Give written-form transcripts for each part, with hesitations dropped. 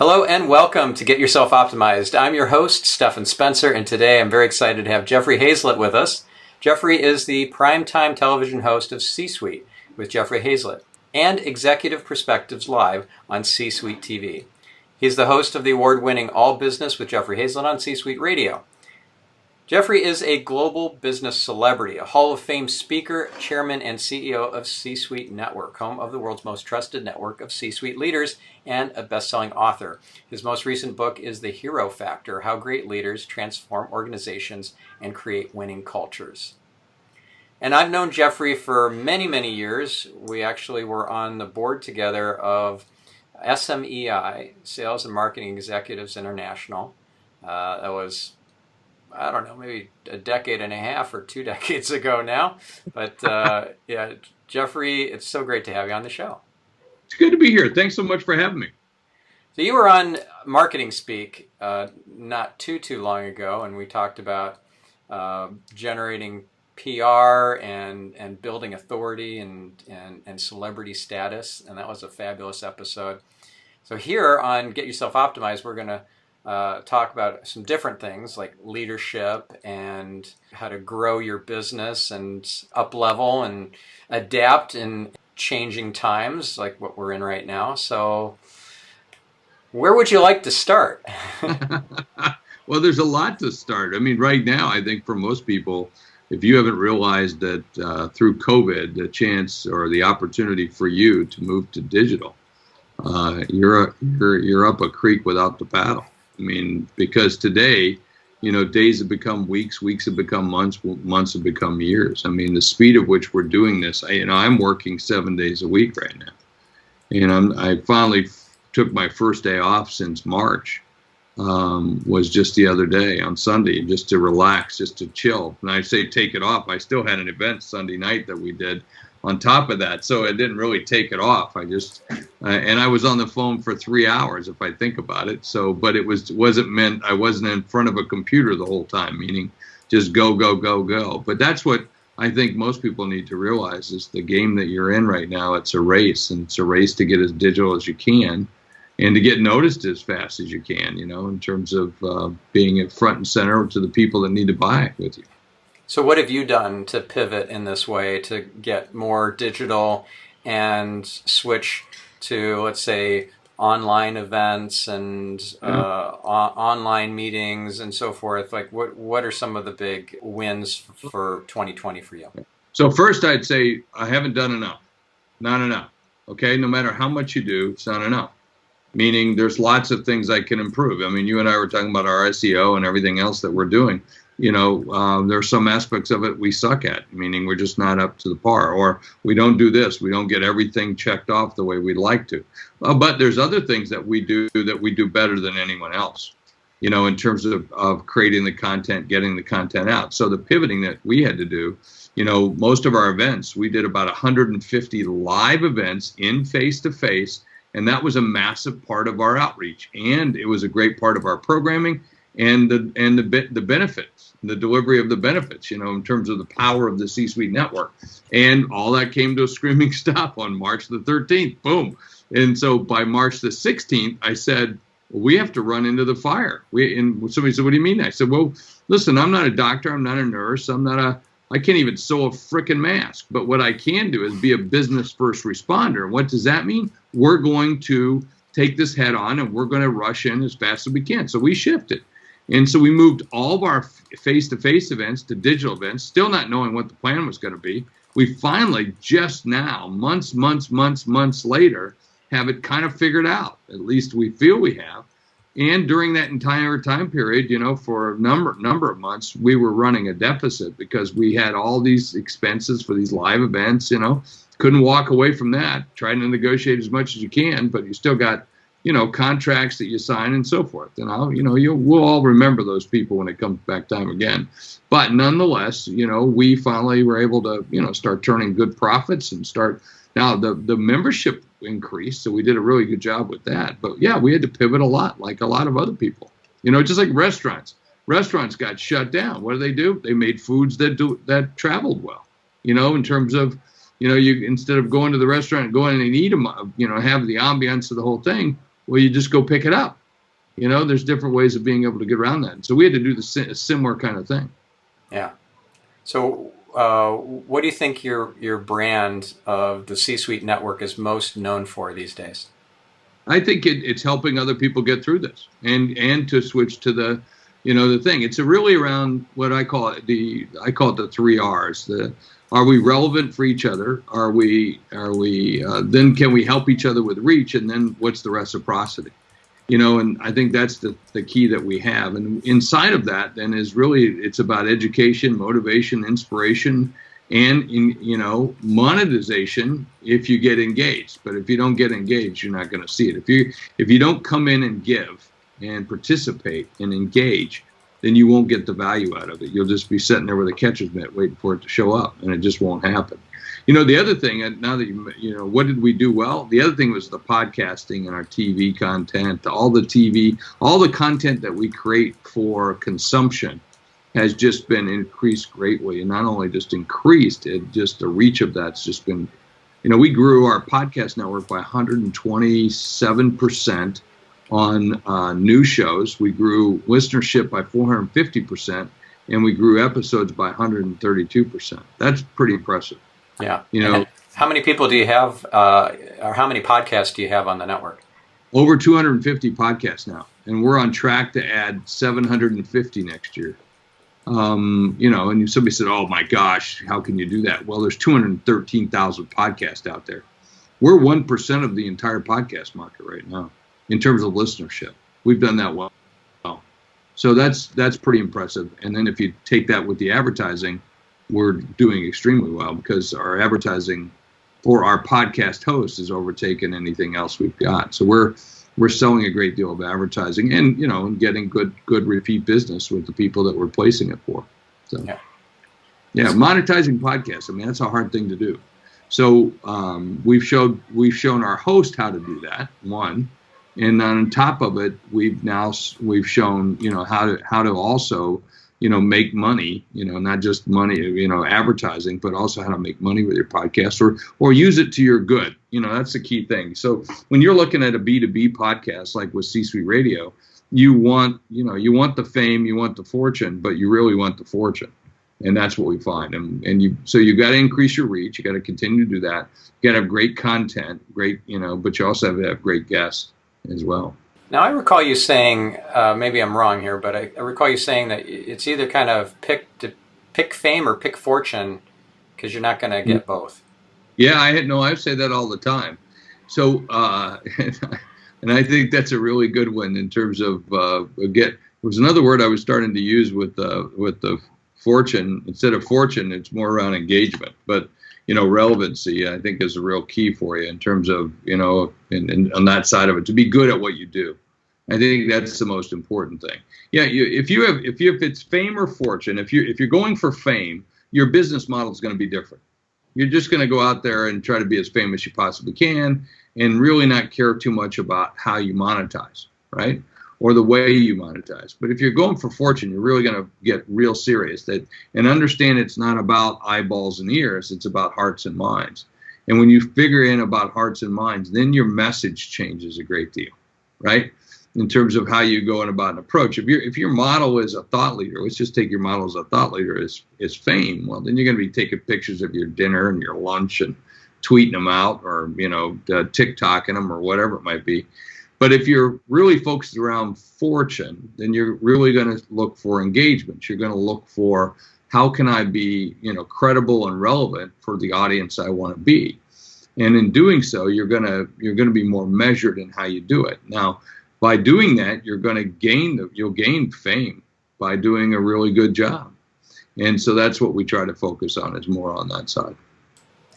Hello and welcome to Get Yourself Optimized. I'm your host, Stephan Spencer, and today I'm very excited to have Jeffrey Hayzlett with us. Jeffrey is the primetime television host of Csuite with Jeffrey Hayzlett and Executive Perspectives Live on Csuite TV. He's the host of the award-winning All Business with Jeffrey Hayzlett on Csuite Radio. Jeffrey is a global business celebrity, a Hall of Fame speaker, chairman, and CEO of Csuite Network, home of the world's most trusted network of C-suite leaders, and a best-selling author. His most recent book is The Hero Factor: How Great Leaders Transform Organizations and Create Winning Cultures. And I've known Jeffrey for many, many years. We actually were on the board together of SMEI, Sales and Marketing Executives International. That was, I don't know, maybe a decade and a half or 2 decades ago now. But yeah, Jeffrey, it's so great to have you on the show. It's good to be here. Thanks so much for having me. So you were on Marketing Speak not too long ago, and we talked about generating PR and building authority and celebrity status, and that was a fabulous episode. So here on Get Yourself Optimized, we're going to talk about some different things like leadership and how to grow your business and up level and adapt in changing times like what we're in right now. So where would you like to start? Well, there's a lot to start. I mean, right now, I think for most people, if you haven't realized that through COVID, the chance or the opportunity for you to move to digital, you're up a creek without the paddle. I mean, because today, days have become weeks, weeks have become months, months have become years. I mean, the speed at which we're doing this, I'm working 7 days a week right now. And I finally took my first day off since March, was just the other day on Sunday, just to relax, just to chill. And I say take it off. I still had an event Sunday night that we did on top of that, so I didn't really take it off. I just and I was on the phone for 3 hours, if I think about it. So, but it wasn't meant I wasn't in front of a computer the whole time, meaning just go, go, go, go. But that's what I think most people need to realize is the game that you're in right now. It's a race, and it's a race to get as digital as you can, and to get noticed as fast as you can. In terms of being at front and center to the people that need to buy with you. So what have you done to pivot in this way to get more digital and switch to, let's say, online events and online meetings and so forth? Like, what are some of the big wins for 2020 for you? So first, I'd say I haven't done enough. Not enough. Okay, no matter how much you do, it's not enough. Meaning there's lots of things I can improve. I mean, you and I were talking about our SEO and everything else that we're doing. There's some aspects of it we suck at, meaning we're just not up to the par, or we don't do this. We don't get everything checked off the way we'd like to. But there's other things that we do better than anyone else, in terms of creating the content, getting the content out. So the pivoting that we had to do, most of our events, we did about 150 live events in face-to-face, and that was a massive part of our outreach. And it was a great part of our programming and the benefits, the delivery of the benefits, in terms of the power of the C-Suite Network. And all that came to a screaming stop on March the 13th. Boom. And so by March the 16th, I said, well, we have to run into the fire. And somebody said, what do you mean? I said, well, listen, I'm not a doctor. I'm not a nurse. I can't even sew a frickin' mask. But what I can do is be a business first responder. What does that mean? We're going to take this head on, and we're going to rush in as fast as we can. So we shifted. And so we moved all of our face-to-face events to digital events, still not knowing what the plan was going to be. We finally, just now, months later, have it kind of figured out. At least we feel we have. And during that entire time period, for a number of months, we were running a deficit because we had all these expenses for these live events, couldn't walk away from that, trying to negotiate as much as you can, but you still got, contracts that you sign and so forth. And we'll all remember those people when it comes back time again. But nonetheless, we finally were able to, start turning good profits and start. Now the membership increased, so we did a really good job with that. But yeah, we had to pivot a lot, like a lot of other people. Just like restaurants. Restaurants got shut down. What do? They made foods that traveled well. In terms of, you instead of going to the restaurant and going and eat them, have the ambiance of the whole thing. well, you just go pick it up. There's different ways of being able to get around that. And so we had to do a similar kind of thing. Yeah. So what do you think your brand of the C-Suite Network is most known for these days? I think it's helping other people get through this and to switch to the thing. It's really around what I call it the 3 R's. Are we relevant for each other? Then can we help each other with reach? And then what's the reciprocity? And I think that's the key that we have. And inside of that then is really, it's about education, motivation, inspiration, and monetization if you get engaged. But if you don't get engaged, you're not going to see it. If you don't come in and give and participate and engage, then you won't get the value out of it. You'll just be sitting there with a catcher's mitt waiting for it to show up, and it just won't happen. The other thing, now that what did we do well? The other thing was the podcasting and our TV content, all the content that we create for consumption has just been increased greatly. And not only just increased, just the reach of that's just been, we grew our podcast network by 127% on new shows. We grew listenership by 450%, and we grew episodes by 132%. That's pretty impressive. Yeah. How many people do you have, or how many podcasts do you have on the network? Over 250 podcasts now, and we're on track to add 750 next year. And somebody said, "Oh my gosh, how can you do that?" Well, there's 213,000 podcasts out there. We're 1% of the entire podcast market right now in terms of listenership. We've done that well. So that's pretty impressive. And then if you take that with the advertising, we're doing extremely well because our advertising for our podcast host has overtaken anything else we've got. So we're selling a great deal of advertising and and getting good repeat business with the people that we're placing it for. So yeah, monetizing podcasts. I mean, that's a hard thing to do. So we've shown our host how to do that, one, and on top of it, we've shown how to also make money, not just money, advertising, but also how to make money with your podcast or use it to your good. That's the key thing. So when you're looking at a B2B podcast, like with C-Suite Radio, you want the fame, you want the fortune, but you really want the fortune. And that's what we find. So you've got to increase your reach. You got to continue to do that. You got to have great content, but you also have to have great guests as well. Now, I recall you saying, maybe I'm wrong here, but I recall you saying that it's either kind of pick fame or pick fortune because you're not going to get both. Yeah, I say that all the time. So, and I think that's a really good one in terms of it was another word I was starting to use with the fortune. Instead of fortune, it's more around engagement. But relevancy, I think, is a real key for you in terms of and on that side of it, to be good at what you do. I think that's the most important thing. Yeah, if it's fame or fortune, if you're going for fame, your business model is going to be different. You're just going to go out there and try to be as famous as you possibly can, and really not care too much about how you monetize, right? Or the way you monetize. But if you're going for fortune, you're really going to get real serious and understand it's not about eyeballs and ears, it's about hearts and minds. And when you figure in about hearts and minds, then your message changes a great deal, right? In terms of how you go about an approach. If your model is a thought leader, let's just take your model as a thought leader is fame, well, then you're going to be taking pictures of your dinner and your lunch and tweeting them out, or TikToking them, or whatever it might be. But if you're really focused around fortune, then you're really going to look for engagement. You're going to look for, how can I be, credible and relevant for the audience I want to be? And in doing so, you're going to be more measured in how you do it. Now, by doing that, you'll gain fame by doing a really good job. And so that's what we try to focus on, is more on that side.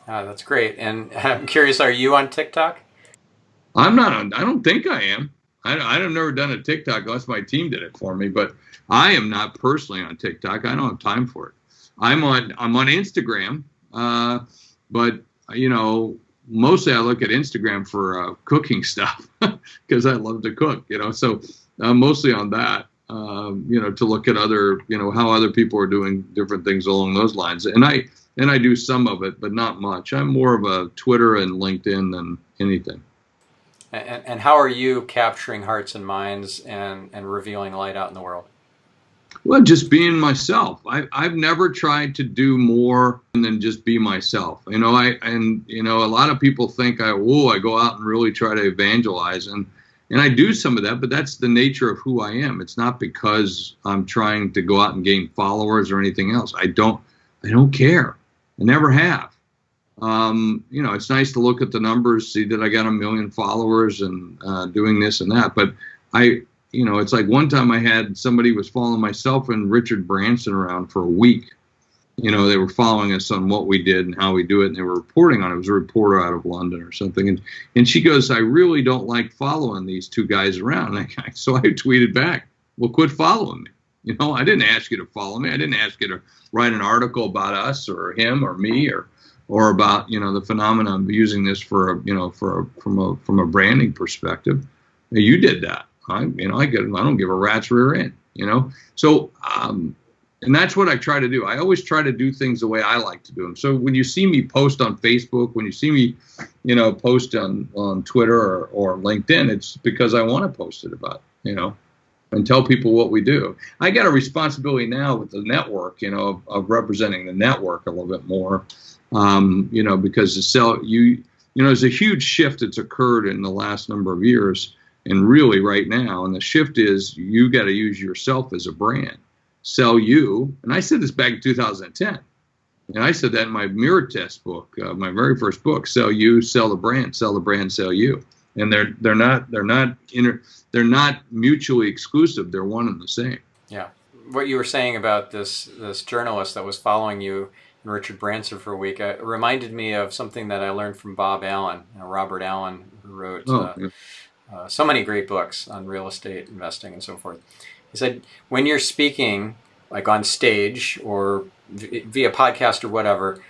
That's great. And I'm curious, are you on TikTok? I'm not on. I don't think I am. I've never done a TikTok unless my team did it for me. But I am not personally on TikTok. I don't have time for it. I'm on Instagram. But mostly I look at Instagram for cooking stuff because I love to cook. So I'm mostly on that. To look at other, how other people are doing different things along those lines. And I do some of it, but not much. I'm more of a Twitter and LinkedIn than anything. And how are you capturing hearts and minds and revealing light out in the world? Well, just being myself. I've never tried to do more than just be myself. A lot of people think I go out and really try to evangelize, and I do some of that, but that's the nature of who I am. It's not because I'm trying to go out and gain followers or anything else. I don't care. I never have. It's nice to look at the numbers, see that I got 1 million followers and doing this and that, but it's like one time I had somebody was following myself and Richard Branson around for a week. They were following us on what we did and how we do it, and they were reporting on it. It was a reporter out of London or something. And she goes, I really don't like following these two guys around. So I tweeted back, well, quit following me. I didn't ask you to follow me. I didn't ask you to write an article about us or him or me or about, the phenomenon of using this from a branding perspective. You did that. I don't give a rat's rear end, So, and that's what I try to do. I always try to do things the way I like to do them. So when you see me post on Facebook, when you see me, post on Twitter or LinkedIn, it's because I want to post it about, and tell people what we do. I got a responsibility now with the network, of representing the network a little bit more, because there's a huge shift that's occurred in the last number of years. And really right now, and the shift is you got to use yourself as a brand. Sell you. And I said this back in 2010. And I said that in my mirror test book, my very first book, sell you, sell the brand, sell you. And they're not mutually exclusive. They're one and the same. Yeah. What you were saying about this journalist that was following you and Richard Branson for a week, it reminded me of something that I learned from Bob Allen, Robert Allen, who wrote so many great books on real estate investing and so forth. He said, when you're speaking, like on stage or via podcast or whatever,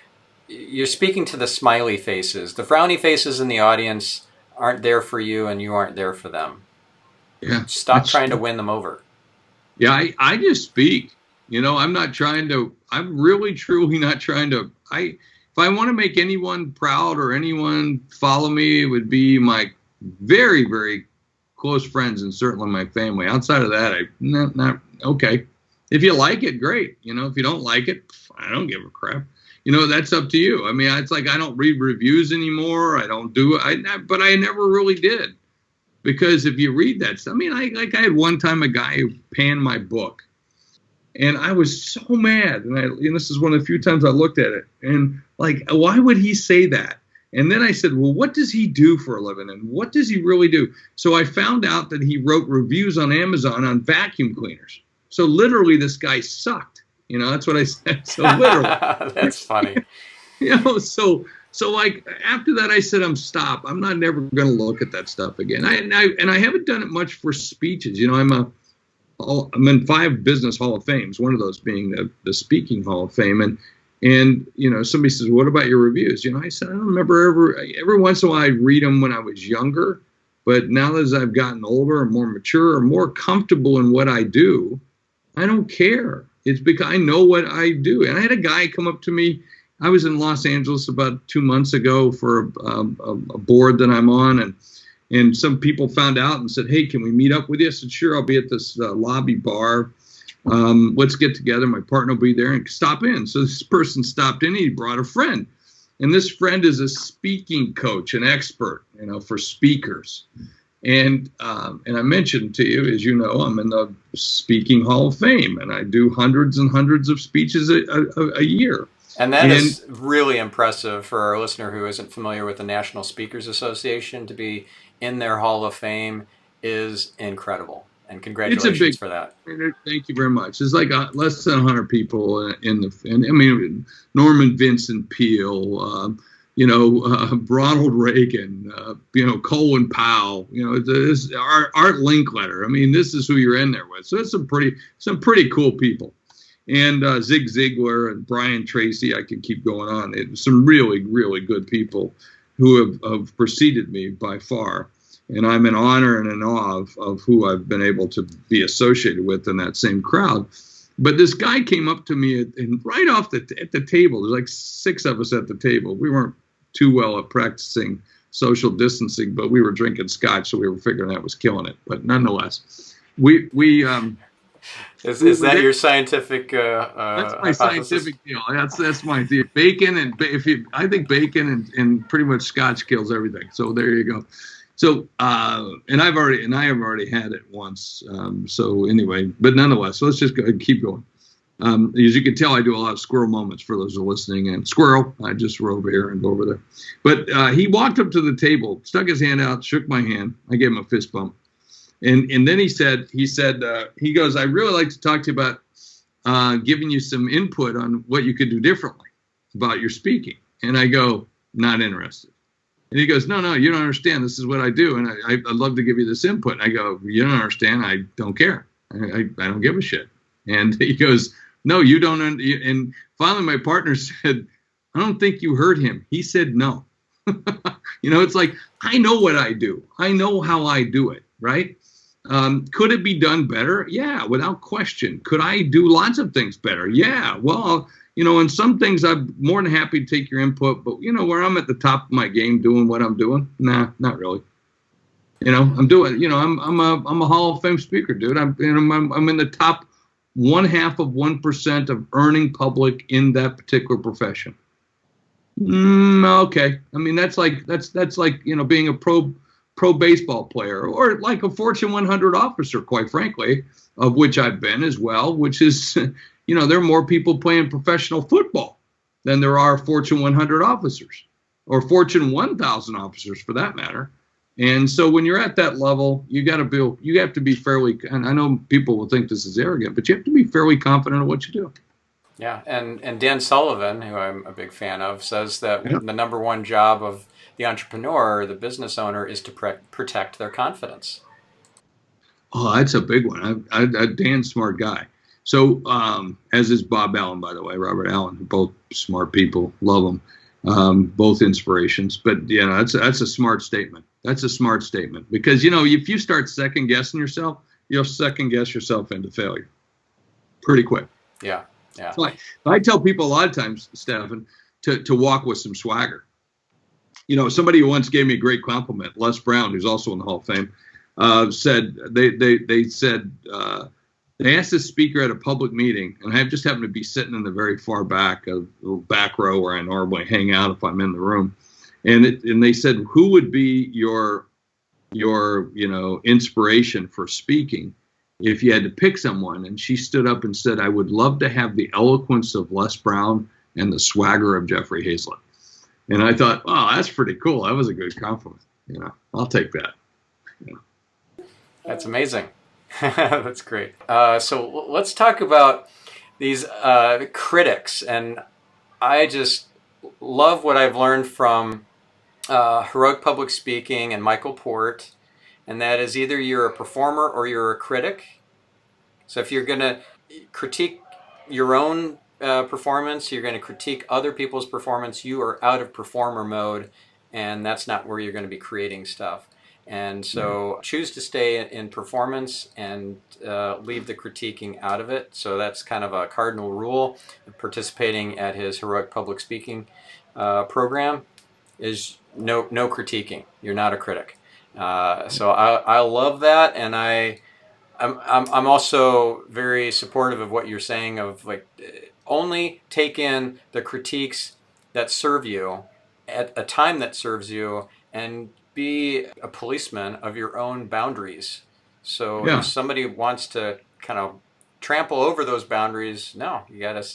you're speaking to the smiley faces. The frowny faces in the audience aren't there for you, and you aren't there for them. Yeah. Stop trying to win them over. Yeah, I just speak. I'm really truly not trying to. If I want to make anyone proud or anyone follow me, it would be my very, very close friends and certainly my family. Outside of that, not okay. If you like it, great. If you don't like it, I don't give a crap. That's up to you. I mean, it's like I don't read reviews anymore. I don't do it. But I never really did, because if you read that, I had one time a guy who panned my book, and I was so mad. And this is one of the few times I looked at it, and why would he say that? And then I said, well, what does he do for a living? And what does he really do? So I found out that he wrote reviews on Amazon on vacuum cleaners. So literally this guy sucked. That's what I said. So literally. That's funny. So after that, I said, stop. I'm not never going to look at that stuff again. I haven't done it much for speeches. I'm in 5 business Hall of Fames, one of those being the Speaking Hall of Fame. And somebody says, what about your reviews? I said, I don't remember every once in a while I read them when I was younger, but now as I've gotten older and more mature or more comfortable in what I do, I don't care. It's because I know what I do. And I had a guy come up to me. I was in Los Angeles about 2 months ago for a board that I'm on, and some people found out and said, hey, can we meet up with you? I said, sure, I'll be at this lobby bar. Let's get together. My partner will be there, and stop in. So this person stopped in. He brought a friend, and this friend is a speaking coach, an expert, for speakers. And I mentioned to you, as you know, I'm in the Speaking Hall of Fame, and I do hundreds and hundreds of speeches a year. And that is really impressive for our listener who isn't familiar with the National Speakers Association. To be in their Hall of Fame is incredible. And congratulations for that. Thank you very much. It's like less than 100 people Norman Vincent Peale, Ronald Reagan, Colin Powell, Art Linkletter. This is who you're in there with. So it's some pretty cool people. And Zig Ziglar and Brian Tracy, I can keep going on. Some really, really good people who have preceded me by far. And I'm in honor and in awe of who I've been able to be associated with in that same crowd. But this guy came up to me and right off at the table. There's like 6 of us at the table. We weren't too well at practicing social distancing, but we were drinking Scotch, so we were figuring that was killing it. But nonetheless, we is that your scientific that's my hypothesis? scientific deal. That's my deal. Bacon and I think bacon and pretty much Scotch kills everything. So there you go. So and I have already had it once. So anyway, but nonetheless, so let's just keep going. As you can tell, I do a lot of squirrel moments for those who are listening. And squirrel, I just roll over here and go over there. But he walked up to the table, stuck his hand out, shook my hand. I gave him a fist bump. And then he goes, I'd really like to talk to you about giving you some input on what you could do differently about your speaking. And I go, not interested. And he goes, no, you don't understand. This is what I do. And I'd love to give you this input. And I go, you don't understand. I don't care. I don't give a shit. And he goes, no, you don't. And finally, my partner said, I don't think you heard him. He said no. It's like, I know what I do. I know how I do it, right? Could it be done better? Yeah, without question. Could I do lots of things better? Yeah, well, in some things I'm more than happy to take your input, but where I'm at the top of my game doing what I'm doing, nah, not really. I'm doing, I'm a Hall of Fame speaker, dude. I'm in the top 0.5% of earning public in that particular profession. Okay. I mean, that's like being a pro baseball player, or like a Fortune 100 officer, quite frankly, of which I've been as well, which is, there are more people playing professional football than there are Fortune 100 officers, or Fortune 1000 officers for that matter. And so when you're at that level, you have to be fairly, and I know people will think this is arrogant, but you have to be fairly confident in what you do. Yeah, and Dan Sullivan, who I'm a big fan of, says that the number one job of the entrepreneur or the business owner is to protect their confidence. Oh, that's a big one. Dan's a smart guy. So, as is Bob Allen, by the way, Robert Allen, both smart people, love them, both inspirations. But that's a smart statement. That's a smart statement because if you start second guessing yourself, you'll second guess yourself into failure pretty quick. Yeah. So I tell people a lot of times, Stephan, to walk with some swagger. Somebody who once gave me a great compliment, Les Brown, who's also in the Hall of Fame, said they asked this speaker at a public meeting, and I just happened to be sitting in the very far back of the back row where I normally hang out if I'm in the room, and they said, who would be your inspiration for speaking if you had to pick someone? And she stood up and said, I would love to have the eloquence of Les Brown and the swagger of Jeffrey Hayzlett. And I thought, oh, that's pretty cool. That was a good compliment. I'll take that. That's amazing. That's great. So let's talk about these critics. And I just love what I've learned from Heroic Public Speaking and Michael Port. And that is either you're a performer or you're a critic. So if you're going to critique your own performance, you're going to critique other people's performance, you are out of performer mode, and that's not where you're going to be creating stuff. And so choose to stay in performance and leave the critiquing out of it. So that's kind of a cardinal rule. Participating at his Heroic Public Speaking program is no critiquing. You're not a critic. So I love that, and I'm also very supportive of what you're saying of like only take in the critiques that serve you at a time that serves you, and be a policeman of your own boundaries. So if somebody wants to kind of trample over those boundaries, no, you got to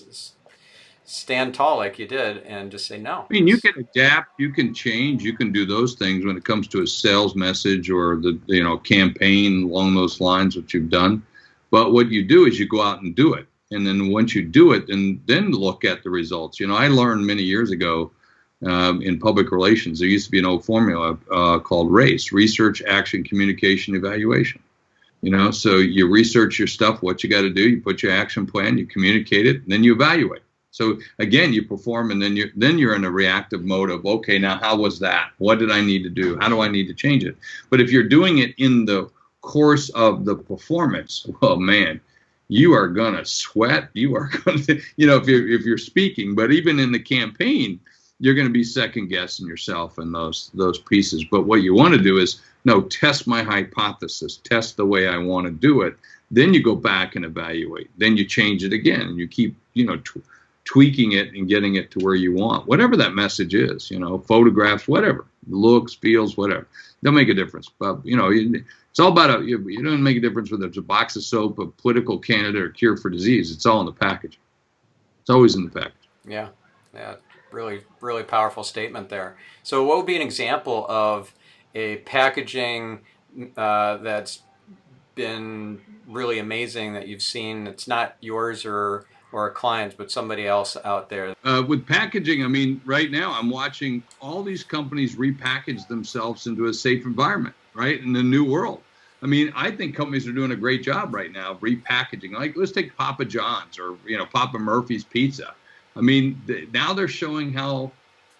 stand tall like you did and just say no. I mean, you can adapt, you can change, you can do those things when it comes to a sales message or the campaign along those lines, what you've done. But what you do is you go out and do it. And then once you do it, then look at the results. I learned many years ago in public relations, there used to be an old formula called RACE, Research, Action, Communication, Evaluation. So you research your stuff, what you got to do, you put your action plan, you communicate it, and then you evaluate. So again, you perform, and then you're in a reactive mode of, okay, now how was that? What did I need to do? How do I need to change it? But if you're doing it in the course of the performance, well, man, you are gonna sweat. You are gonna, if you're speaking, but even in the campaign, you're going to be second guessing yourself in those pieces. But what you want to do is, no, test my hypothesis, test the way I want to do it. Then you go back and evaluate. Then you change it again, and you keep, tweaking it and getting it to where you want, whatever that message is, photographs, whatever, looks, feels, whatever. They'll make a difference. But, it's all about, you don't make a difference whether it's a box of soap, a political candidate, or cure for disease. It's all in the package. It's always in the package. Yeah. Really, really powerful statement there. So what would be an example of a packaging that's been really amazing that you've seen? It's not yours or a client, but somebody else out there. With packaging, I mean, right now I'm watching all these companies repackage themselves into a safe environment, right, in the new world. I mean, I think companies are doing a great job right now of repackaging. Like, let's take Papa John's or, Papa Murphy's Pizza. I mean, now they're showing how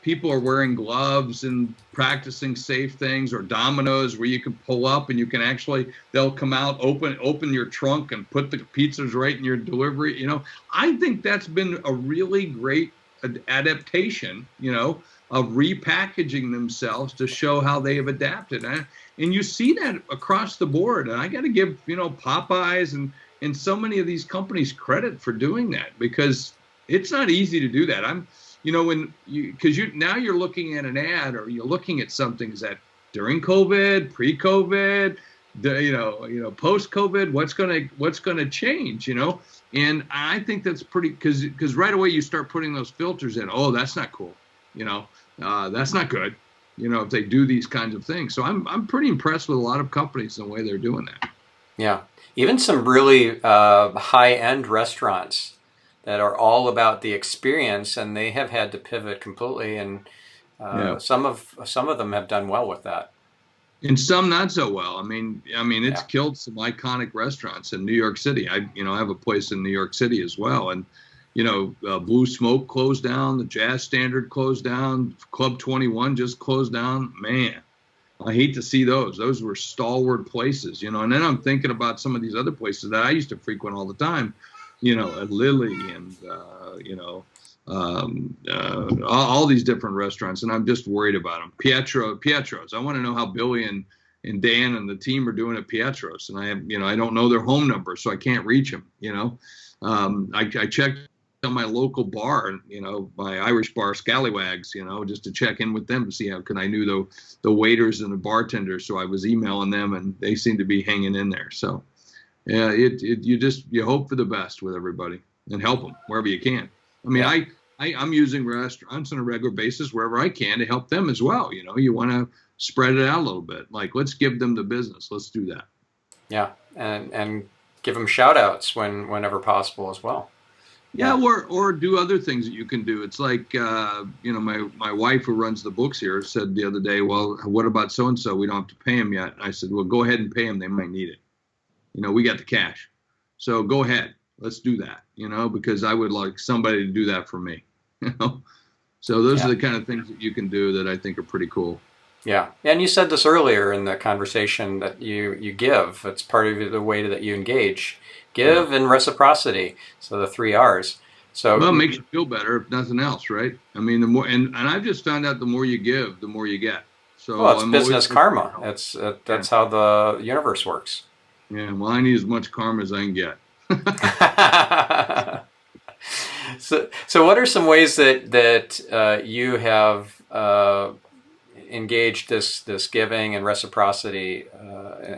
people are wearing gloves and practicing safe things, or Domino's, where you can pull up and you can actually, they'll come out, open your trunk and put the pizzas right in your delivery. I think that's been a really great adaptation, of repackaging themselves to show how they have adapted. And you see that across the board. And I got to give, Popeyes and so many of these companies credit for doing that, because it's not easy to do that. Now you're looking at an ad, or you're looking at something that during COVID, pre-COVID, post-COVID, what's gonna change, And I think that's pretty, because right away you start putting those filters in. Oh, that's not cool, that's not good, if they do these kinds of things. So I'm pretty impressed with a lot of companies and the way they're doing that. Yeah, even some really high-end restaurants that are all about the experience, and they have had to pivot completely, and some of them have done well with that. And some not so well. I mean, it's killed some iconic restaurants in New York City. I have a place in New York City as well, and Blue Smoke closed down, the Jazz Standard closed down, Club 21 just closed down. Man, I hate to see those. Those were stalwart places, And then I'm thinking about some of these other places that I used to frequent all the time. At Lily and, all these different restaurants. And I'm just worried about them. Pietro's. I want to know how Billy and Dan and the team are doing at Pietro's. And I don't know their home number, so I can't reach them, I checked on my local bar, my Irish bar, Scallywags, just to check in with them to see how I knew the waiters and the bartenders. So I was emailing them, and they seem to be hanging in there. So. Yeah, you hope for the best with everybody and help them wherever you can. I mean, I'm using restaurants on a regular basis wherever I can to help them as well. You want to spread it out a little bit. Like, let's give them the business. Let's do that. Yeah, and give them shout outs whenever possible as well. Yeah, or do other things that you can do. It's like, my wife who runs the books here said the other day, well, what about so-and-so? We don't have to pay them yet. And I said, well, go ahead and pay them. They might need it. We got the cash. So go ahead. Let's do that, because I would like somebody to do that for me, So those are the kind of things that you can do that I think are pretty cool. Yeah. And you said this earlier in the conversation that you give. It's part of the way that you engage. Give and reciprocity. So the 3 R's. So it makes you feel better, if nothing else, right? I mean, the more, and I've just found out the more you give, the more you get. So it's business karma. That's how the universe works. Yeah, well, I need as much karma as I can get. So what are some ways that you have engaged this giving and reciprocity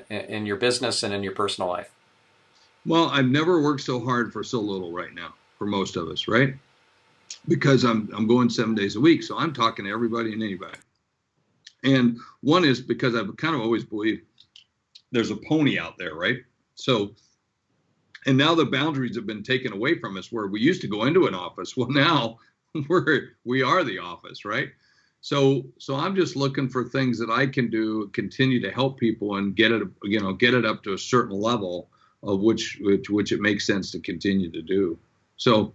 in your business and in your personal life? Well, I've never worked so hard for so little right now, for most of us, right? Because I'm going 7 days a week, so I'm talking to everybody and anybody. And one is because I've kind of always believed there's a pony out there, right? So, and now the boundaries have been taken away from us, where we used to go into an office. Well, now we are the office, right? So I'm just looking for things that I can do, continue to help people and get it up to a certain level of which it makes sense to continue to do. So,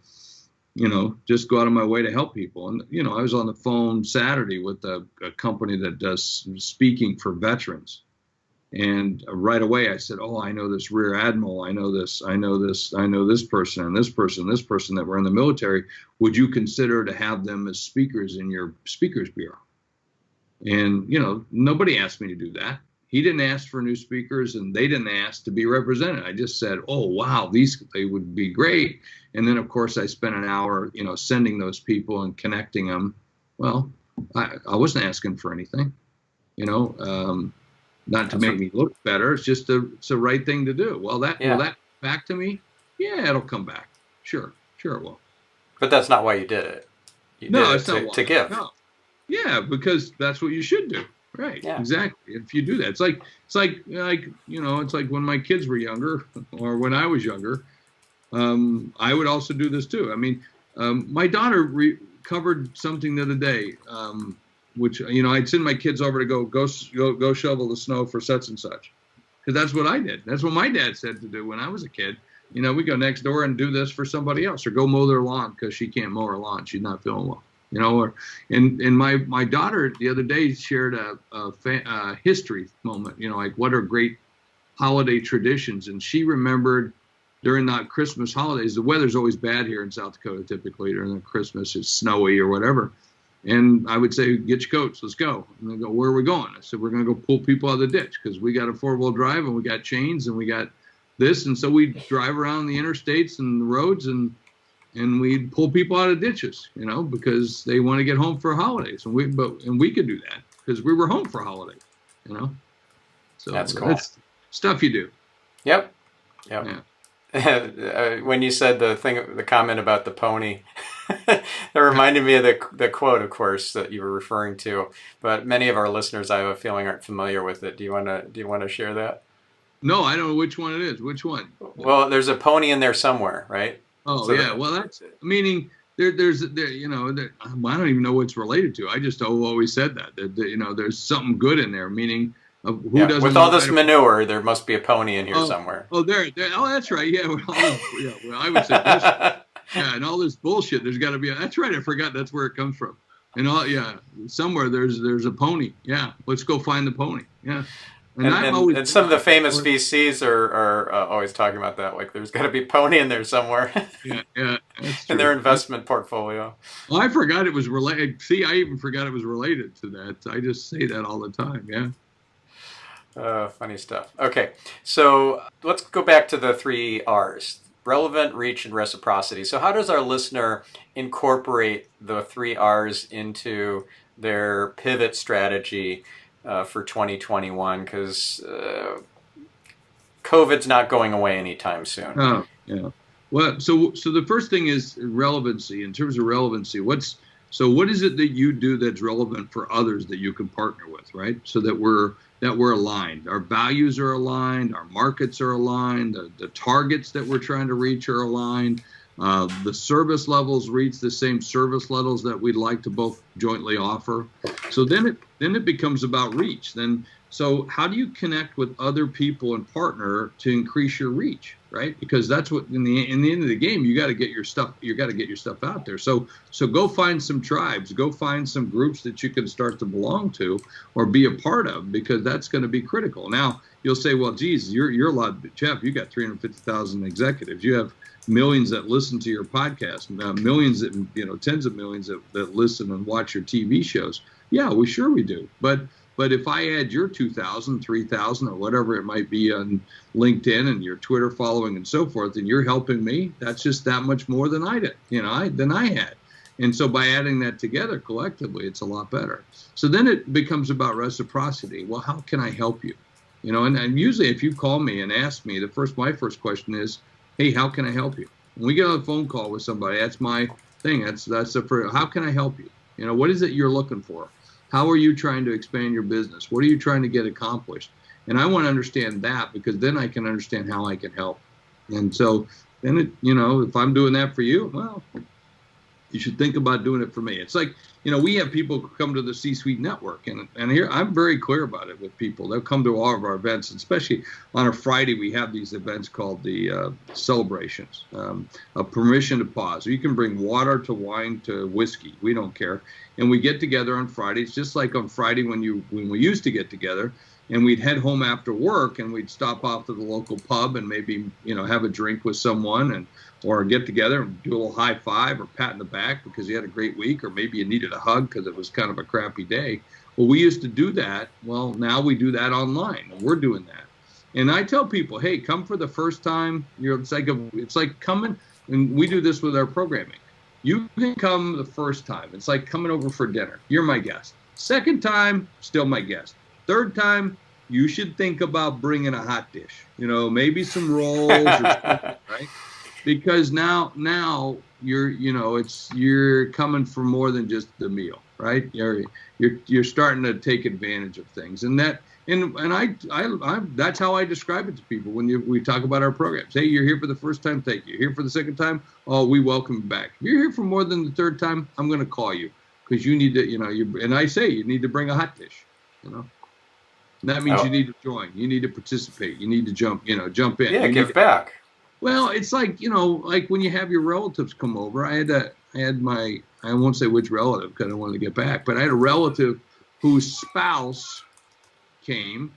just go out of my way to help people. And, I was on the phone Saturday with a company that does speaking for veterans. And right away I said, oh, I know this rear admiral, I know this person and this person that were in the military. Would you consider to have them as speakers in your speakers bureau? And, nobody asked me to do that. He didn't ask for new speakers, and they didn't ask to be represented. I just said, oh, wow, they would be great. And then, of course, I spent an hour, sending those people and connecting them. Well, I wasn't asking for anything, not to make me look better. It's just it's the right thing to do. Well, will that back to me? Yeah, it'll come back. Sure it will. But that's not why you did it. You did it to give. No. Yeah, because that's what you should do. Right. Yeah. Exactly. If you do that, it's like when my kids were younger, or when I was younger, I would also do this too. I mean, my daughter covered something the other day, which I'd send my kids over to go shovel the snow for such and such, because that's what I did. That's what my dad said to do when I was a kid. We go next door and do this for somebody else, or go mow their lawn because she can't mow her lawn. She's not feeling well. And my daughter the other day shared a history moment, like what are great holiday traditions. And she remembered during that Christmas holidays, the weather's always bad here in South Dakota, typically during the Christmas, it's snowy or whatever. And I would say, get your coats, let's go. And they go, where are we going? I said, we're going to go pull people out of the ditch, because we got a 4-wheel drive and we got chains and we got this. And so we drive around the interstates and the roads and we'd pull people out of ditches, because they want to get home for holidays. And we could do that because we were home for holidays, So that's cool. That's stuff you do. Yep. Yeah. When you said the comment about the pony, that reminded me of the quote, of course, that you were referring to. But many of our listeners, I have a feeling, aren't familiar with it. Do you want to share that? No, I don't know which one it is. Which one? Well, there's a pony in there somewhere, right? Oh, so yeah. Well, that's meaning there's I don't even know what it's related to. I just always said that there's something good in there, meaning who doesn't. With all this manure, there must be a pony in here somewhere. Oh, there. Oh, that's right. Yeah. Well, I would say this. Yeah, and all this bullshit. There's got to be. That's right. I forgot. That's where it comes from. And somewhere there's a pony. Yeah. Let's go find the pony. Yeah. And some of the famous VCs are always talking about that. Like, there's got to be pony in there somewhere. Yeah, in their investment portfolio. Well, I forgot it was related. See, I even forgot it was related to that. I just say that all the time. Yeah. Funny stuff. Okay, so let's go back to the 3 R's: relevant, reach, and reciprocity. So how does our listener incorporate the 3 R's into their pivot strategy for 2021, because COVID's not going away anytime soon? Oh, yeah. Well, so the first thing is relevancy. In terms of relevancy, what is it that you do that's relevant for others that you can partner with, right? So that we're aligned. Our values are aligned. Our markets are aligned. The targets that we're trying to reach are aligned. The service levels reach the same service levels that we'd like to both jointly offer. So then it becomes about reach. So how do you connect with other people and partner to increase your reach, right? Because that's what in the end of the game, you got to get your stuff. You got to get your stuff out there. So go find some tribes, go find some groups that you can start to belong to or be a part of, because that's going to be critical. Now you'll say, well, geez, you're a lot, Jeff. You got 350,000 executives. You have millions that listen to your podcast, millions that, tens of millions that listen and watch your TV shows. Yeah, we do. But if I add your 2,000, 3,000, or whatever it might be on LinkedIn and your Twitter following and so forth, and you're helping me, that's just that much more than I did, than I had. And so by adding that together collectively, it's a lot better. So then it becomes about reciprocity. Well, how can I help you? And usually if you call me and ask me, my first question is, hey, how can I help you? When we get on a phone call with somebody, that's my thing. That's the first. How can I help you? What is it you're looking for? How are you trying to expand your business? What are you trying to get accomplished? And I want to understand that, because then I can understand how I can help. And so then if I'm doing that for you, well, you should think about doing it for me. It's like, we have people come to the Csuite Network, and here I'm very clear about it with people. They'll come to all of our events, especially on a Friday. We have these events called the celebrations, a permission to pause. You can bring water to wine to whiskey. We don't care. And we get together on Fridays, just like on Friday when we used to get together. and we'd head home after work, and we'd stop off to the local pub and maybe, have a drink with someone, or get together and do a little high five or pat in the back because you had a great week, or maybe you needed a hug because it was kind of a crappy day. Well, we used to do that. Well, now we do that online, and we're doing that. And I tell people, hey, come for the first time. It's like coming, and we do this with our programming. You can come the first time. It's like coming over for dinner. You're my guest. Second time, still my guest. Third time, you should think about bringing a hot dish. Maybe some rolls or something, right? Because now you're coming for more than just the meal, right? You're starting to take advantage of things, and I that's how I describe it to people when we talk about our programs. Hey, you're here for the first time, thank you. Here for the second time, oh, we welcome you back. If you're here for more than the third time, I'm going to call you because you need to, and I say you need to bring a hot dish, And that means you need to join, you need to participate, you need to jump in. Yeah, give back. Well, it's like, like when you have your relatives come over. I won't say which relative because I wanted to get back, but I had a relative whose spouse came,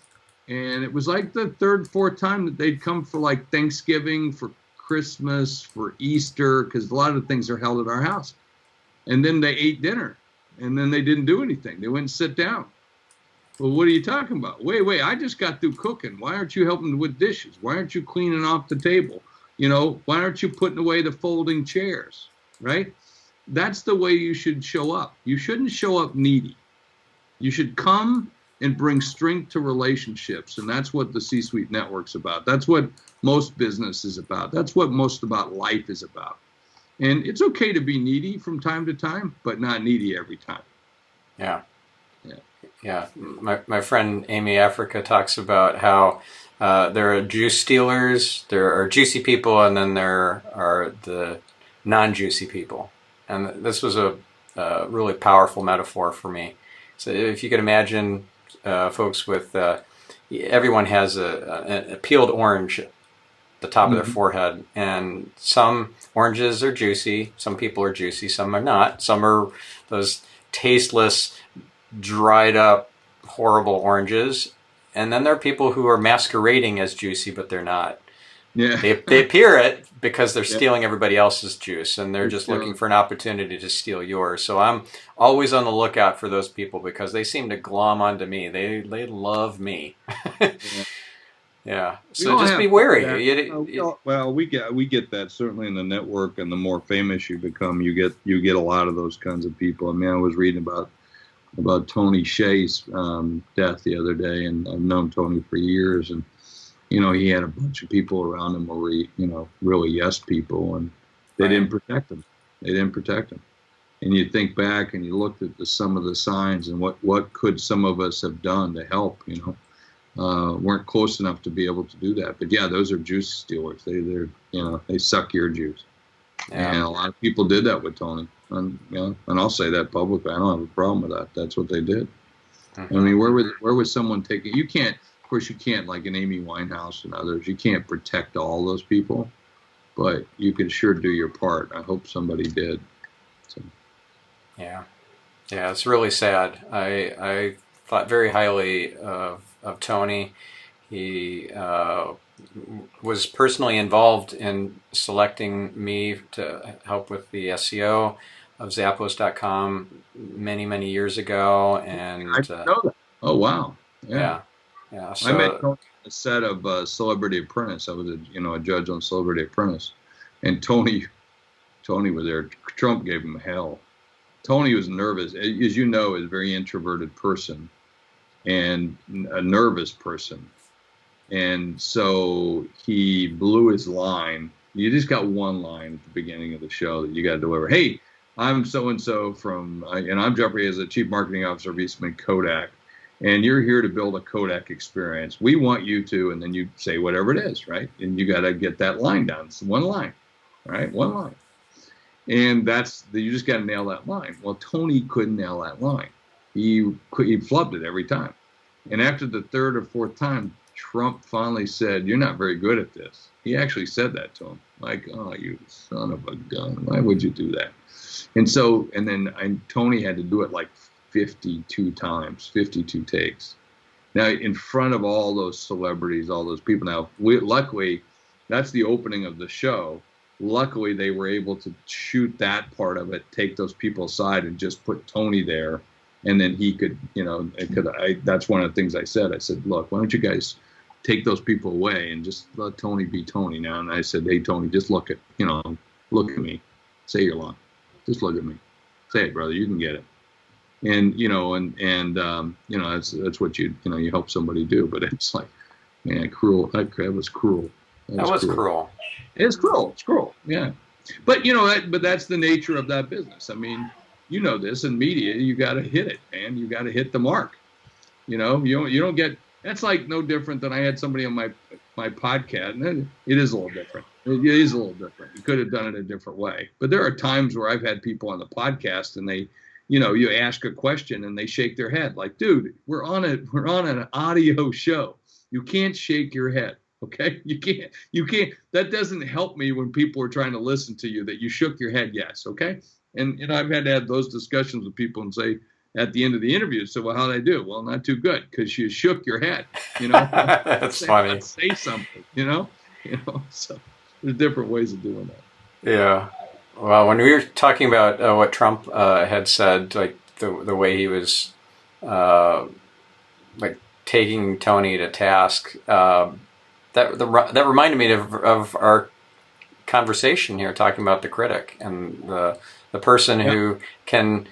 and it was like the third, fourth time that they'd come for like Thanksgiving, for Christmas, for Easter, because a lot of things are held at our house. And then they ate dinner, and then they didn't do anything. They went and sit down. Well, what are you talking about? Wait, I just got through cooking. Why aren't you helping with dishes? Why aren't you cleaning off the table? Why aren't you putting away the folding chairs, right? That's the way you should show up. You shouldn't show up needy. You should come and bring strength to relationships, and that's what the C-Suite Network's about. That's what most business is about. That's what most about life is about. And it's okay to be needy from time to time, but not needy every time. Yeah. My friend Amy Africa talks about how there are juice stealers, there are juicy people, and then there are the non-juicy people. And this was a really powerful metaphor for me. So if you could imagine folks with, everyone has a peeled orange at the top of their forehead, and some oranges are juicy, some people are juicy, some are not. Some are those tasteless, dried up, horrible oranges, and then there are people who are masquerading as juicy, but they're not. Yeah. They appear it because they're stealing everybody else's juice, and they're just looking for an opportunity to steal yours. So I'm always on the lookout for those people because they seem to glom onto me. They love me. Yeah. So just be wary. We get that certainly in the network, and the more famous you become, you get a lot of those kinds of people. I mean, I was reading about Tony Hsieh's death the other day, and I've known Tony for years, and he had a bunch of people around him who were, really yes people, and they didn't protect him. And you think back and you looked at some of the signs and what could some of us have done to help, weren't close enough to be able to do that. But yeah, those are juice stealers. They suck your juice. Yeah. And a lot of people did that with Tony. And I'll say that publicly. I don't have a problem with that. That's what they did. Mm-hmm. I mean, where was someone taking? You can't. Of course, you can't, like an Amy Winehouse and others. You can't protect all those people, but you can sure do your part. I hope somebody did. So. Yeah, it's really sad. I thought very highly of Tony. He was personally involved in selecting me to help with the SEO of Zappos.com many years ago, and I didn't know that. Oh wow! Yeah. So, I met Tony on the set of Celebrity Apprentice. I was a judge on Celebrity Apprentice, and Tony was there. Trump gave him hell. Tony was nervous, as you know, is a very introverted person and a nervous person. And so he blew his line. You just got one line at the beginning of the show that you got to deliver. Hey, I'm so-and-so and I'm Jeffrey as the Chief Marketing Officer of Eastman Kodak. And you're here to build a Kodak experience. We want you to, and then you say whatever it is, right? And you got to get that line down. It's one line, right? One line. And you just got to nail that line. Well, Tony couldn't nail that line. He flubbed it every time. And after the third or fourth time, Trump finally said, "You're not very good at this." He actually said that to him, like, "Oh, you son of a gun! Why would you do that?" And then Tony had to do it like 52 times, 52 takes. Now, in front of all those celebrities, all those people. Now, luckily, that's the opening of the show. Luckily, they were able to shoot that part of it, take those people aside, and just put Tony there, and then he could, that's one of the things I said. I said, look, why don't you guys take those people away and just let Tony be Tony now? And I said, hey, Tony, just look at me, say your line, just look at me, say it, brother, you can get it. And that's what you help somebody do. But it's like, man, cruel. That was cruel. That was cruel. It's cruel. It's cruel. Yeah. But but that's the nature of that business. I mean, this in media, you got to hit it, man. You got to hit the mark. You don't get. That's like no different than I had somebody on my podcast, and it is a little different. It is a little different. You could have done it a different way. But there are times where I've had people on the podcast, and they. You ask a question and they shake their head like, dude, we're on an audio show. You can't shake your head. Okay. You can't, that doesn't help me when people are trying to listen to you that you shook your head. Yes. Okay. And, I've had to have those discussions with people and say at the end of the interview, so, well, how'd I do? Well, not too good. Cause you shook your head, That's funny. Say something, so there's different ways of doing that. Yeah. Well, when we were talking about what Trump had said, like the way he was like taking Tony to task, that reminded me of our conversation here, talking about the critic and the person who can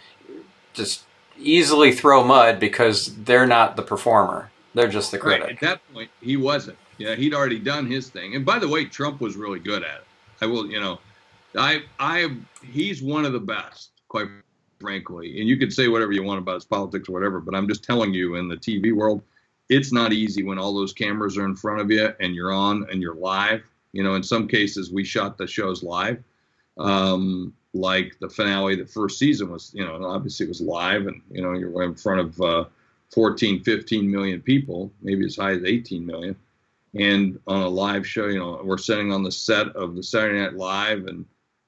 just easily throw mud because they're not the performer; they're just the critic. Right. At that point, he wasn't. Yeah, he'd already done his thing. And by the way, Trump was really good at it. I will, he's one of the best, quite frankly. And you could say whatever you want about his politics or whatever, but I'm just telling you, in the TV world, it's not easy when all those cameras are in front of you and you're on and you're live. In some cases, we shot the shows live. Like the finale, the first season was, obviously it was live, and, you're in front of 14, 15 million people, maybe as high as 18 million. And on a live show, we're sitting on the set of the Saturday Night Live, and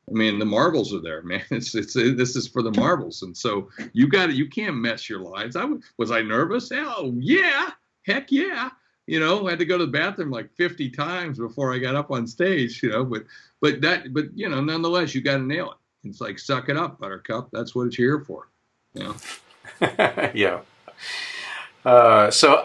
I mean, the marbles are there, man. This is for the marbles. And so you can't mess your lines. Was I nervous? Oh yeah. Heck yeah. I had to go to the bathroom like 50 times before I got up on stage, but nonetheless, you got to nail it. It's like, suck it up, Buttercup. That's what you're here for. Yeah. So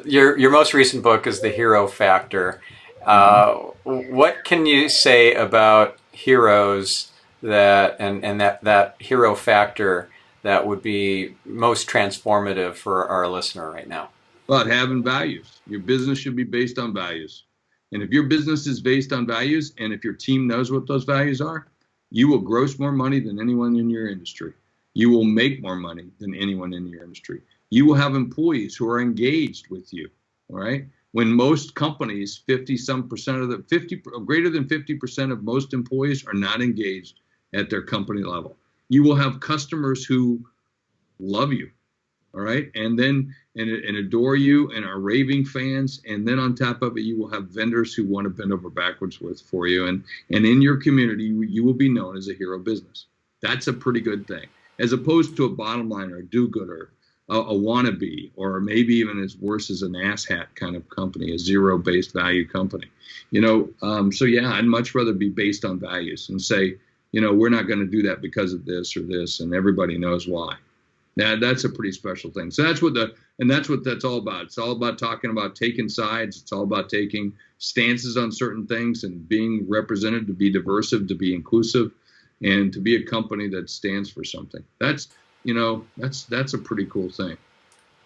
your most recent book is The Hero Factor. What can you say about heroes that hero factor that would be most transformative for our listener right now? About having values. Your business should be based on values. And if your business is based on values, and if your team knows what those values are, you will gross more money than anyone in your industry. You will make more money than anyone in your industry. You will have employees who are engaged with you. All right. When most companies, greater than 50% of most employees are not engaged at their company level. You will have customers who love you, all right, and adore you and are raving fans, and then on top of it, you will have vendors who want to bend over backwards for you, and in your community, you will be known as a hero business. That's a pretty good thing, as opposed to a bottom line or a do-gooder, a wannabe, or maybe even as worse as an asshat kind of company, a zero-based value company. So yeah, I'd much rather be based on values and say, we're not going to do that because of this or this, and everybody knows why. Now, that's a pretty special thing. So that's what that's all about. It's all about talking about taking sides. It's all about taking stances on certain things and being represented, to be diverse, to be inclusive, and to be a company that stands for something. That's a pretty cool thing.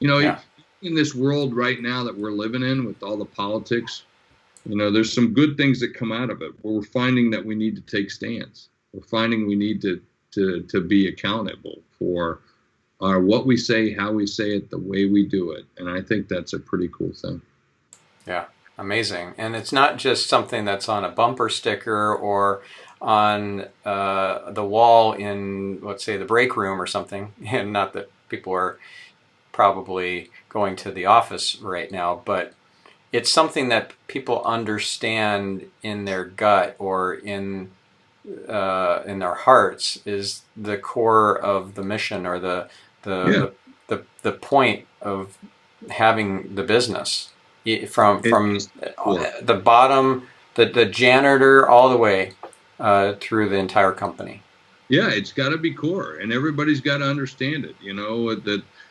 Yeah. In this world right now that we're living in with all the politics, there's some good things that come out of it, where we're finding that we need to take stands. We're finding we need to be accountable for what we say, how we say it, the way we do it. And I think that's a pretty cool thing. Yeah, amazing. And it's not just something that's on a bumper sticker or on the wall in, let's say, the break room or something. And not that people are probably going to the office right now, but it's something that people understand in their gut or in their hearts is the core of the mission, or the point of having the business from It's core. the bottom, the janitor, all the way through the entire company. Yeah, it's got to be core, and everybody's got to understand it.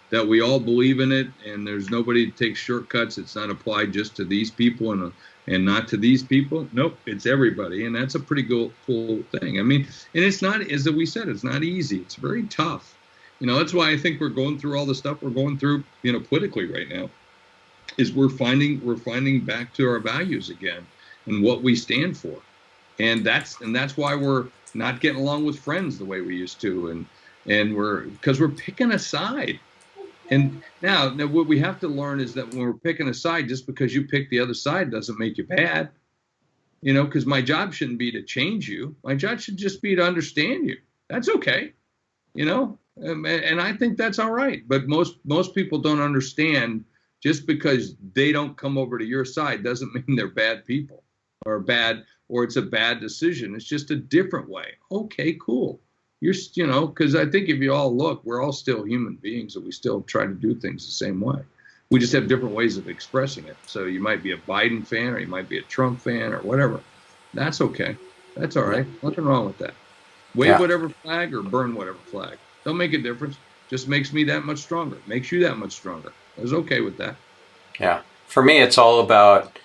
That we all believe in it, and there's nobody that takes shortcuts. It's not applied just to these people and not to these people. Nope, it's everybody, and that's a pretty cool thing. I mean, and it's not, as we said, it's not easy. It's very tough. That's why I think we're going through all the stuff we're going through, politically right now, is we're finding back to our values again and what we stand for, and that's why we're not getting along with friends the way we used to, and because we're picking a side. And now what we have to learn is that when we're picking a side, just because you pick the other side doesn't make you bad. Because my job shouldn't be to change you. My job should just be to understand you. That's okay. And I think that's all right. But most people don't understand. Just because they don't come over to your side doesn't mean they're bad people or it's a bad decision. It's just a different way. Okay, cool. Because I think if you all look, we're all still human beings and we still try to do things the same way. We just have different ways of expressing it. So you might be a Biden fan or you might be a Trump fan or whatever. That's okay. That's all right. Nothing wrong with that. Wave whatever flag or burn whatever flag. Don't make a difference. Just makes me that much stronger. Makes you that much stronger. I was okay with that. Yeah. For me, it's all about,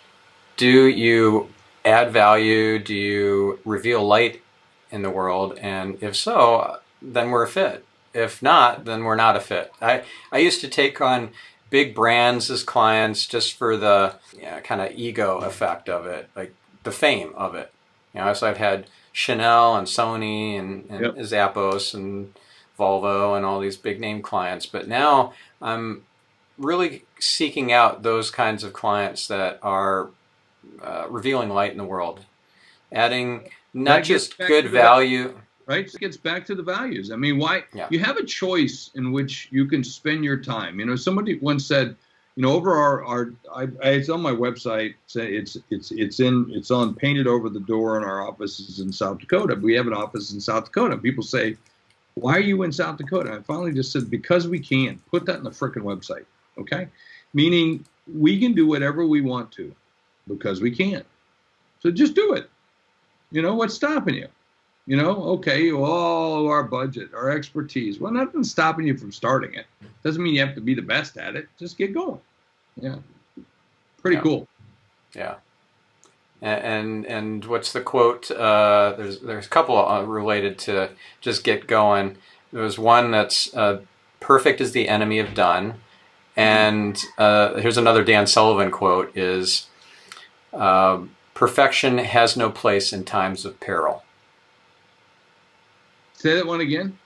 do you add value? Do you reveal light in the world? And if so, then we're a fit. If not, then we're not a fit. I used to take on big brands as clients just for the kind of ego effect of it, like the fame of it. So I've had Chanel and Sony and Zappos and Volvo and all these big name clients, but now I'm really seeking out those kinds of clients that are revealing light in the world, adding not just good value. Right? It gets back to the values. I mean, why? You have a choice in which you can spend your time. Somebody once said, over it's on my website. It's on painted over the door in our offices in South Dakota. We have an office in South Dakota. People say, why are you in South Dakota? And I finally just said, because we can. Put that in the frickin' website. Okay? Meaning we can do whatever we want to because we can. So just do it. What's stopping you? Okay, well, our budget, our expertise. Well, nothing's stopping you from starting it. Doesn't mean you have to be the best at it. Just get going. Yeah. Pretty cool. Yeah. And what's the quote? There's a couple related to just get going. There's one that's perfect is the enemy of done. And here's another Dan Sullivan quote is, perfection has no place in times of peril. Say that one again.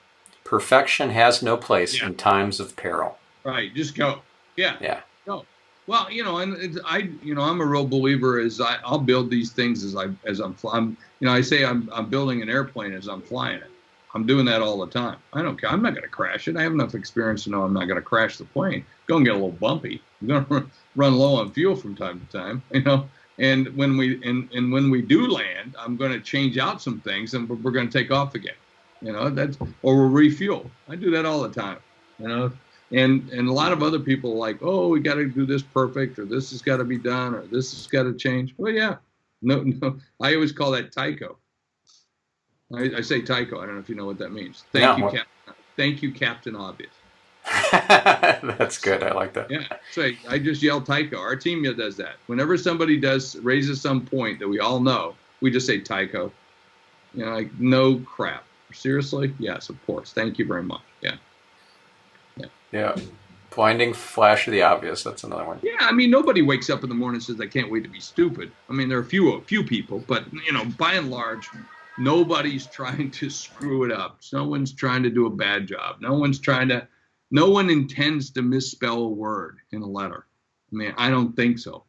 Perfection has no place in times of peril. Right. Just go. Yeah. Yeah. Go. Well, and I'm a real believer I'll build these things as I'm flying. I say I'm building an airplane as I'm flying it. I'm doing that all the time. I don't care. I'm not going to crash it. I have enough experience to know I'm not going to crash the plane. It's going to get a little bumpy. I'm going to run low on fuel from time to time, And when we do land, I'm going to change out some things and we're going to take off again. Or we'll refuel. I do that all the time, and a lot of other people are like, oh, we got to do this perfect, or this has got to be done, or this has got to change. Well, yeah, no. I always call that tycho. I say tycho. I don't know if you know what that means. Thank you, Captain Obvious. That's good. I like that. Yeah. So I just yell tycho. Our team does that. Whenever somebody raises some point that we all know, we just say tycho. Like no crap. Seriously? Yes, of course. Thank you very much. Yeah. Yeah. Blinding flash of the obvious. That's another one. Yeah. I mean, nobody wakes up in the morning and says, I can't wait to be stupid. I mean, there are a few people, but by and large, nobody's trying to screw it up. No one's trying to do a bad job. No one intends to misspell a word in a letter. I mean, I don't think so.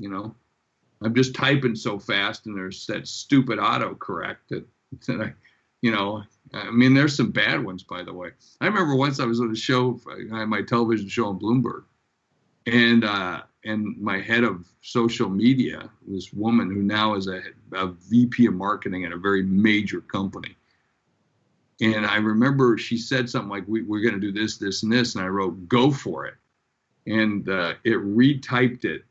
I'm just typing so fast and there's that stupid autocorrect that I I mean, there's some bad ones, by the way. I remember once I was on a show, I had my television show on Bloomberg, and my head of social media, this woman who now is a VP of marketing at a very major company. And I remember she said something like, we're going to do this, this, and this. And I wrote, go for it. and it retyped it,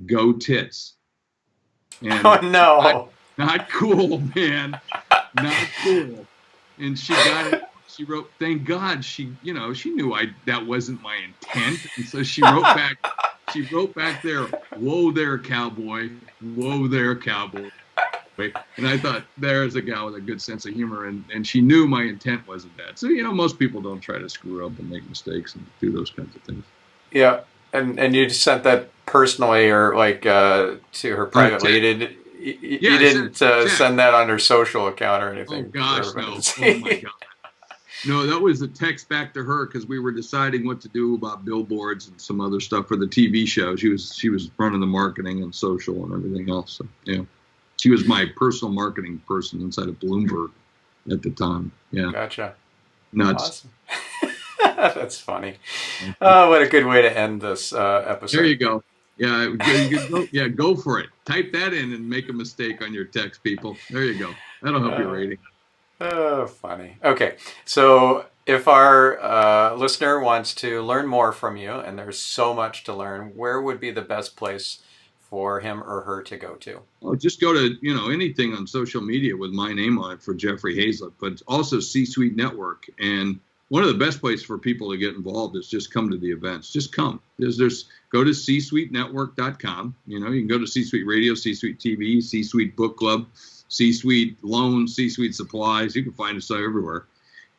"Go Tits." And Oh no! not cool, man, not cool. And she got it. She wrote, "Thank God." She knew that wasn't my intent, and so she wrote back. She wrote back there, "Whoa there, cowboy. Whoa there, cowboy." And I thought, there's a gal with a good sense of humor, and she knew my intent wasn't that. So, most people don't try to screw up and make mistakes and do those kinds of things. Yeah, and you sent that personally or like to her privately. You didn't send that on her social account or anything. Oh gosh, no! Oh my God. No, that was a text back to her because we were deciding what to do about billboards and some other stuff for the TV show. She was running the marketing and social and everything else. So, yeah. She was my personal marketing person inside of Bloomberg at the time. Yeah. Gotcha. Nuts. Awesome. That's funny. Oh, what a good way to end this episode. There you go. Yeah, go for it. Type that in and make a mistake on your text, people. There you go. That'll help your rating. Oh, funny. Okay, so if our listener wants to learn more from you, and there's so much to learn, where would be the best place for him or her to go to? Well, just go to anything on social media with my name on it for Jeffrey Hayzlett, but also Csuite Network. And one of the best places for people to get involved is just come to the events. Just come. There's go to csuitenetwork.com. You can go to C-Suite Radio, C-Suite TV, C-Suite Book Club, C-Suite Loans, C-Suite Supplies. You can find us everywhere.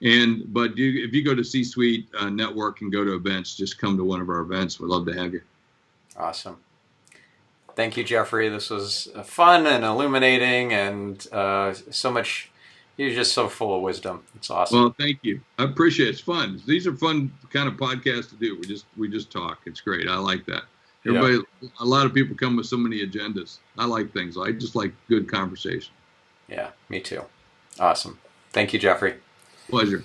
But if you go to C-Suite Network and go to events, just come to one of our events. We'd love to have you. Awesome. Thank you, Jeffrey. This was fun and illuminating, and so much. You're just so full of wisdom. It's awesome. Well, thank you. I appreciate it. It's fun. These are fun kind of podcasts to do. We just talk. It's great. I like that. Everybody, A lot of people come with so many agendas. I like things. I just like good conversation. Yeah, me too. Awesome. Thank you, Jeffrey. Pleasure.